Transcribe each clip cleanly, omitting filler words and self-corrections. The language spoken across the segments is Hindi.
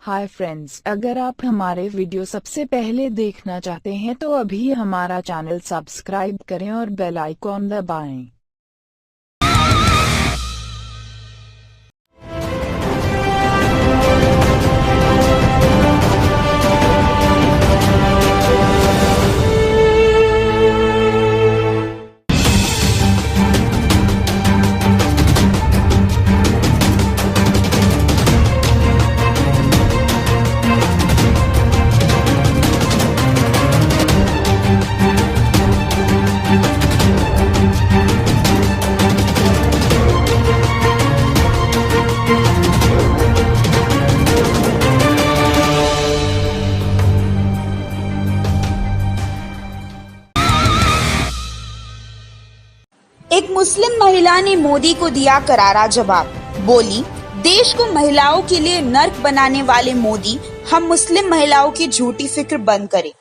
हाय फ्रेंड्स, अगर आप हमारे वीडियो सबसे पहले देखना चाहते हैं तो अभी हमारा चैनल सब्सक्राइब करें और बेल आइकॉन दबाएं। एक मुस्लिम महिला ने मोदी को दिया करारा जवाब। बोली, देश को महिलाओं के लिए नर्क बनाने वाले मोदी, हम मुस्लिम महिलाओं की झूठी फिक्र बंद करें।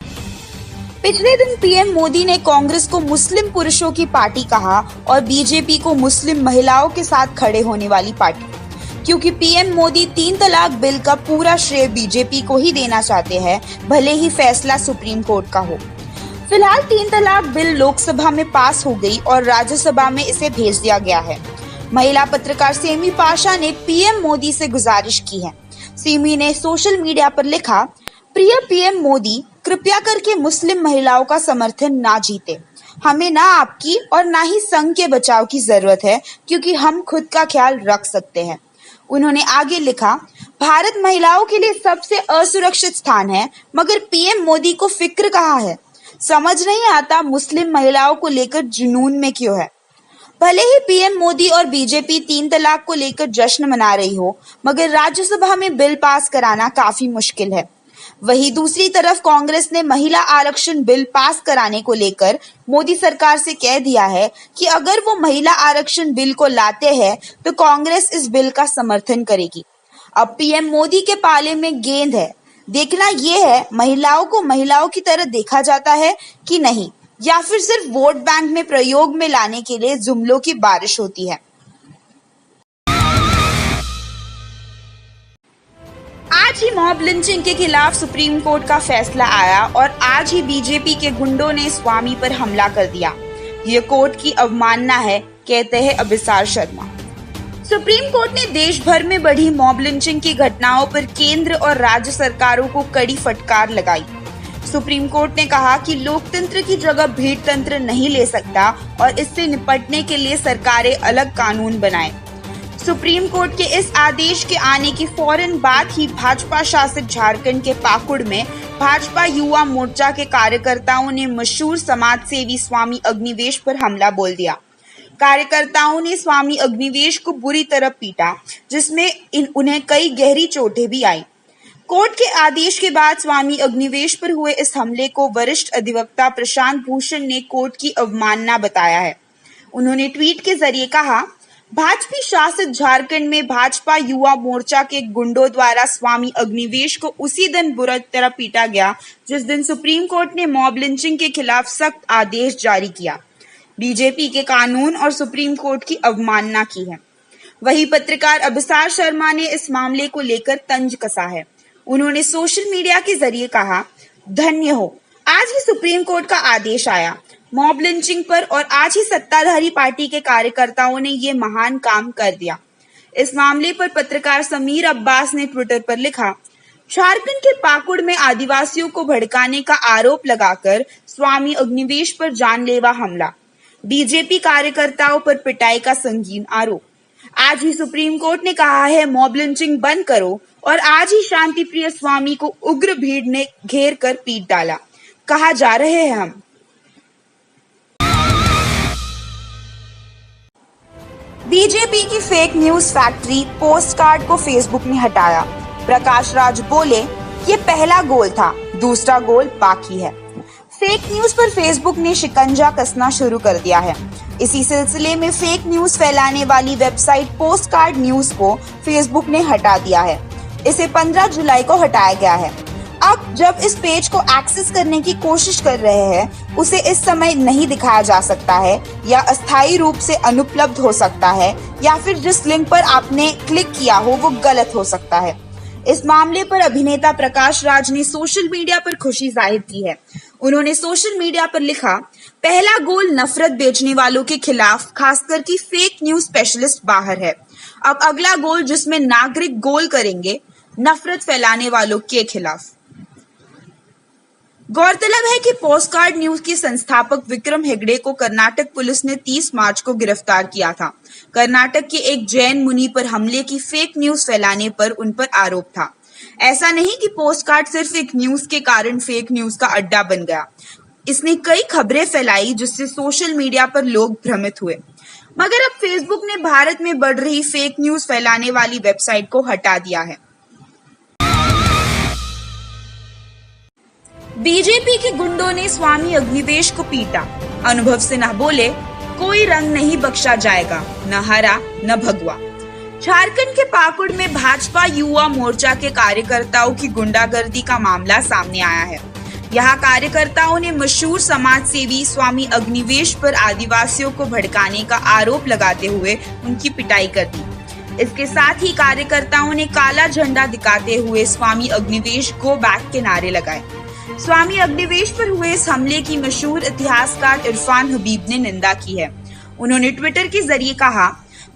पिछले दिन पीएम मोदी ने कांग्रेस को मुस्लिम पुरुषों की पार्टी कहा और बीजेपी को मुस्लिम महिलाओं के साथ खड़े होने वाली पार्टी, क्योंकि पीएम मोदी 3 तलाक बिल का पूरा श्रेय बीजेपी को ही देना चाहते हैं, भले ही फैसला सुप्रीम कोर्ट का हो। फिलहाल 3 तलाक बिल लोकसभा में पास हो गई और राज्यसभा में इसे भेज दिया गया है। महिला पत्रकार सेमी पाशा ने पीएम मोदी से गुजारिश की है। सेमी ने सोशल मीडिया पर लिखा, प्रिय पीएम मोदी, कृपया करके मुस्लिम महिलाओं का समर्थन ना जीते। हमें ना आपकी और ना ही संघ के बचाव की जरूरत है, क्योंकि हम खुद का ख्याल रख सकते हैं। उन्होंने आगे लिखा, भारत महिलाओं के लिए सबसे असुरक्षित स्थान है, मगर पीएम मोदी को फिक्र कहाँ है? समझ नहीं आता मुस्लिम महिलाओं को लेकर जुनून में क्यों है। भले ही पीएम मोदी और बीजेपी 3 तलाक को लेकर जश्न मना रही हो, मगर राज्यसभा में बिल पास कराना काफी मुश्किल है। वहीं दूसरी तरफ कांग्रेस ने महिला आरक्षण बिल पास कराने को लेकर मोदी सरकार से कह दिया है कि अगर वो महिला आरक्षण बिल को लाते हैं तो कांग्रेस इस बिल का समर्थन करेगी। अब पीएम मोदी के पाले में गेंद है। देखना यह है, महिलाओं को महिलाओं की तरह देखा जाता है कि नहीं, या फिर सिर्फ वोट बैंक में प्रयोग में लाने के लिए जुमलों की बारिश होती है। आज ही मॉब लिंचिंग के खिलाफ सुप्रीम कोर्ट का फैसला आया और आज ही बीजेपी के गुंडों ने स्वामी पर हमला कर दिया। यह कोर्ट की अवमानना है, कहते हैं अभिसार शर्मा। सुप्रीम कोर्ट ने देश भर में बढ़ी मॉब लिंचिंग की घटनाओं पर केंद्र और राज्य सरकारों को कड़ी फटकार लगाई। सुप्रीम कोर्ट ने कहा कि लोकतंत्र की जगह भीड़ तंत्र नहीं ले सकता और इससे निपटने के लिए सरकारें अलग कानून बनाएं। सुप्रीम कोर्ट के इस आदेश के आने की फौरन बाद ही भाजपा शासित झारखंड के पाकुड़ में भाजपा युवा मोर्चा के कार्यकर्ताओं ने मशहूर समाज सेवी स्वामी अग्निवेश पर हमला बोल दिया। कार्यकर्ताओं ने स्वामी अग्निवेश को बुरी तरह पीटा, जिसमें उन्हें कई गहरी चोटें भी आई। कोर्ट के आदेश के बाद स्वामी अग्निवेश पर हुए इस हमले को वरिष्ठ अधिवक्ता प्रशांत भूषण ने कोर्ट की अवमानना बताया है। उन्होंने ट्वीट के जरिए कहा, भाजपा शासित झारखंड में भाजपा युवा मोर्चा के गुंडों द्वारा स्वामी अग्निवेश को उसी दिन बुरी तरह पीटा गया जिस दिन सुप्रीम कोर्ट ने मॉब लिंचिंग के खिलाफ सख्त आदेश जारी किया। बीजेपी के कानून और सुप्रीम कोर्ट की अवमानना की है। वही पत्रकार अभिसार शर्मा ने इस मामले को लेकर तंज कसा है। उन्होंने सोशल मीडिया के जरिए कहा, धन्य हो, आज ही सुप्रीम कोर्ट का आदेश आया मॉब लिंचिंग पर और आज ही सत्ताधारी पार्टी के कार्यकर्ताओं ने ये महान काम कर दिया। इस मामले पर पत्रकार समीर अब्बास ने ट्विटर पर लिखा, झारखंड के पाकुड़ में आदिवासियों को भड़काने का आरोप लगाकर स्वामी अग्निवेश पर जानलेवा हमला, बीजेपी कार्यकर्ताओं पर पिटाई का संगीन आरोप। आज ही सुप्रीम कोर्ट ने कहा है मॉब लिंचिंग बंद करो और आज ही शांति प्रिय स्वामी को उग्र भीड़ ने घेर कर पीट डाला। कहा जा रहे हैं हम। बीजेपी की फेक न्यूज फैक्ट्री पोस्टकार्ड को फेसबुक ने हटाया। प्रकाश राज बोले, ये पहला गोल था, दूसरा गोल बाकी है। फेक न्यूज पर फेसबुक ने शिकंजा कसना शुरू कर दिया है। इसी सिलसिले में फेक न्यूज फैलाने वाली वेबसाइट पोस्टकार्ड न्यूज को फेसबुक ने हटा दिया है। इसे 15 जुलाई को हटाया गया है। अब जब इस पेज को एक्सेस करने की कोशिश कर रहे हैं, उसे इस समय नहीं दिखाया जा सकता है या अस्थायी रूप से अनुपलब्ध हो सकता है, या फिर जिस लिंक पर आपने क्लिक किया हो वो गलत हो सकता है। इस मामले पर अभिनेता प्रकाश राज ने सोशल मीडिया पर खुशी जाहिर की है। उन्होंने सोशल मीडिया पर लिखा, पहला गोल नफरत बेचने वालों के खिलाफ, खासकर की फेक न्यूज स्पेशलिस्ट बाहर है। अब अगला गोल जिसमें नागरिक गोल करेंगे नफरत फैलाने वालों के खिलाफ। गौरतलब है कि पोस्टकार्ड न्यूज के संस्थापक विक्रम हेगड़े को कर्नाटक पुलिस ने 30 मार्च को गिरफ्तार किया था। कर्नाटक के एक जैन मुनि पर हमले की फेक न्यूज फैलाने पर उन पर आरोप था। ऐसा नहीं कि पोस्टकार्ड सिर्फ एक न्यूज के कारण फेक न्यूज का अड्डा बन गया। इसने कई खबरें फैलाई जिससे सोशल मीडिया पर लोग भ्रमित हुए। मगर अब फेसबुक ने भारत में बढ़ रही फेक न्यूज फैलाने वाली वेबसाइट को हटा दिया है। बीजेपी के गुंडों ने स्वामी अग्निवेश को पीटा, अनुभव से न बोले, कोई रंग नहीं बख्शा जाएगा, न हरा न भगवा। झारखंड के पाकुड़ में भाजपा युवा मोर्चा के कार्यकर्ताओं की गुंडागर्दी का मामला सामने आया है। यहाँ कार्यकर्ताओं ने मशहूर समाज सेवी स्वामी अग्निवेश पर आदिवासियों को भड़काने का आरोप लगाते हुए उनकी पिटाई कर दी। इसके साथ ही कार्यकर्ताओं ने काला झंडा दिखाते हुए स्वामी अग्निवेश गो बैक के नारे लगाए। स्वामी अग्निवेश पर हुए इस हमले की मशहूर इतिहासकार इरफान हबीब ने निंदा की है। उन्होंने ट्विटर के जरिए कहा,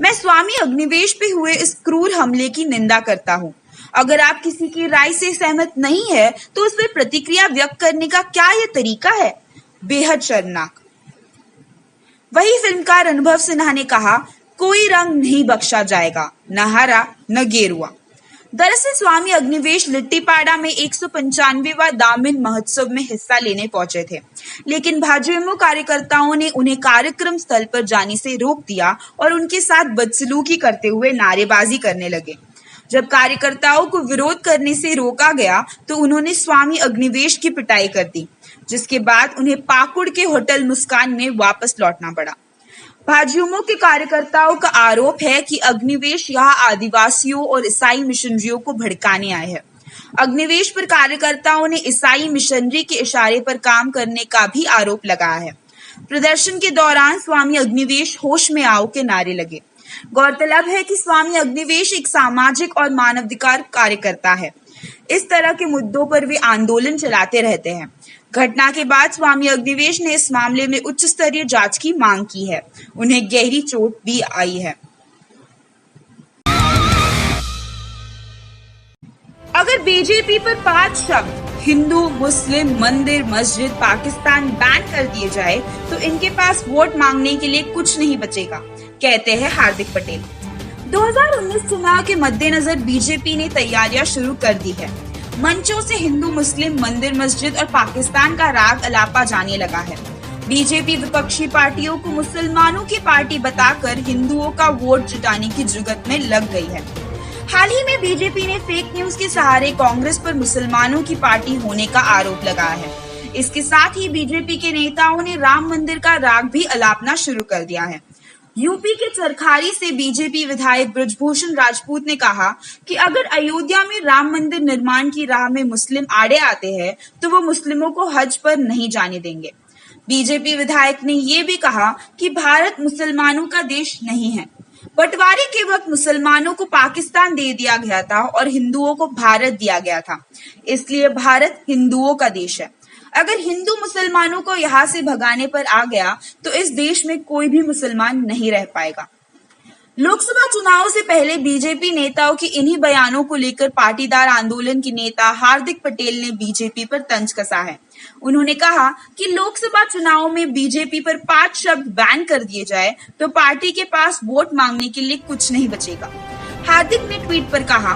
मैं स्वामी अग्निवेश पे हुए इस क्रूर हमले की निंदा करता हूँ। अगर आप किसी की राय से सहमत नहीं है तो उस पर प्रतिक्रिया व्यक्त करने का क्या ये तरीका है? बेहद शर्मनाक। वही फिल्मकार अनुभव सिन्हा ने कहा, कोई रंग नहीं बख्शा जाएगा, न हरा न गेरुआ। दरअसल स्वामी अग्निवेश लिट्टीपाड़ा में 195वां दामिन महोत्सव में हिस्सा लेने पहुंचे थे, लेकिन भाजपा कार्यकर्ताओं ने उन्हें कार्यक्रम स्थल पर जाने से रोक दिया और उनके साथ बदसलूकी करते हुए नारेबाजी करने लगे। जब कार्यकर्ताओं को विरोध करने से रोका गया तो उन्होंने स्वामी अग्निवेश की पिटाई कर दी, जिसके बाद उन्हें पाकुड़ के होटल मुस्कान में वापस लौटना पड़ा। भाजयुमो के कार्यकर्ताओं का आरोप है कि अग्निवेश यहाँ आदिवासियों और ईसाई मिशनरियों को भड़काने आए हैं। अग्निवेश पर कार्यकर्ताओं ने ईसाई मिशनरी के इशारे पर काम करने का भी आरोप लगाया है। प्रदर्शन के दौरान स्वामी अग्निवेश होश में आओ के नारे लगे। गौरतलब है कि स्वामी अग्निवेश एक सामाजिक और मानवाधिकार कार्यकर्ता है। इस तरह के मुद्दों पर वे आंदोलन चलाते रहते हैं। घटना के बाद स्वामी अग्निवेश ने इस मामले में उच्च स्तरीय जांच की मांग की है। उन्हें गहरी चोट भी आई है। अगर बीजेपी पर 5 शब्द हिंदू, मुस्लिम, मंदिर, मस्जिद, पाकिस्तान बैन कर दिए जाए तो इनके पास वोट मांगने के लिए कुछ नहीं बचेगा, कहते हैं हार्दिक पटेल। 2019 चुनाव के मद्देनजर बीजेपी ने तैयारियां शुरू कर दी है। मंचों से हिंदू, मुस्लिम, मंदिर, मस्जिद और पाकिस्तान का राग अलापा जाने लगा है। बीजेपी विपक्षी पार्टियों को मुसलमानों की पार्टी बताकर हिंदुओं का वोट जुटाने की जुगत में लग गई है। हाल ही में बीजेपी ने फेक न्यूज के सहारे कांग्रेस पर मुसलमानों की पार्टी होने का आरोप लगाया है। इसके साथ ही बीजेपी के नेताओं ने राम मंदिर का राग भी अलापना शुरू कर दिया है। यूपी के चरखारी से बीजेपी विधायक ब्रजभूषण राजपूत ने कहा कि अगर अयोध्या में राम मंदिर निर्माण की राह में मुस्लिम आड़े आते हैं तो वो मुस्लिमों को हज पर नहीं जाने देंगे। बीजेपी विधायक ने ये भी कहा कि भारत मुसलमानों का देश नहीं है। बंटवारे के वक्त मुसलमानों को पाकिस्तान दे दिया गया था और हिंदुओं को भारत दिया गया था, इसलिए भारत हिंदुओं का देश है। अगर हिंदू मुसलमानों को यहाँ से भगाने पर आ गया तो इस देश में कोई भी मुसलमान नहीं रह पाएगा। लोकसभा चुनाव से पहले बीजेपी नेताओं के इन्हीं बयानों को लेकर पाटीदार आंदोलन के नेता हार्दिक पटेल ने बीजेपी पर तंज कसा है। उन्होंने कहा कि लोकसभा चुनाव में बीजेपी पर 5 शब्द बैन कर दिए जाए तो पार्टी के पास वोट मांगने के लिए कुछ नहीं बचेगा। हार्दिक ने ट्वीट पर कहा,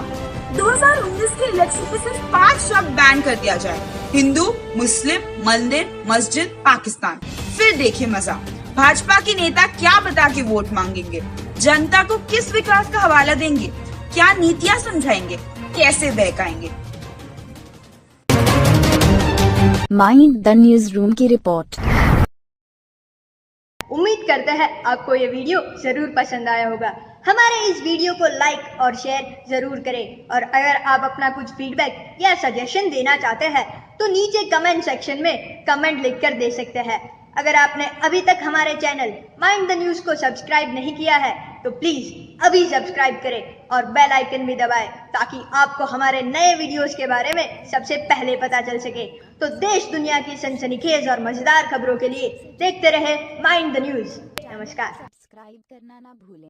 2019 के इलेक्शन में सिर्फ 5 शब्द बैन कर दिया जाए, हिंदू, मुस्लिम, मंदिर, मस्जिद, पाकिस्तान, फिर देखिए मजा। भाजपा के नेता क्या बता के वोट मांगेंगे? जनता को किस विकास का हवाला देंगे? क्या नीतियां समझाएंगे? कैसे बहकाएंगे? माइंड द न्यूज रूम की रिपोर्ट। उम्मीद करते हैं आपको ये वीडियो जरूर पसंद आया होगा। हमारे इस वीडियो को लाइक और शेयर जरूर करें और अगर आप अपना कुछ फीडबैक या सजेशन देना चाहते हैं तो नीचे कमेंट सेक्शन में कमेंट लिखकर दे सकते हैं। अगर आपने अभी तक हमारे चैनल माइंड द न्यूज को सब्सक्राइब नहीं किया है तो प्लीज अभी सब्सक्राइब करें और बेल आइकन भी दबाएं ताकि आपको हमारे नए वीडियोस के बारे में सबसे पहले पता चल सके। तो देश दुनिया की सनसनीखेज और मजेदार खबरों के लिए देखते रहे माइंड द न्यूज। नमस्कार। सब्सक्राइब करना ना भूलें।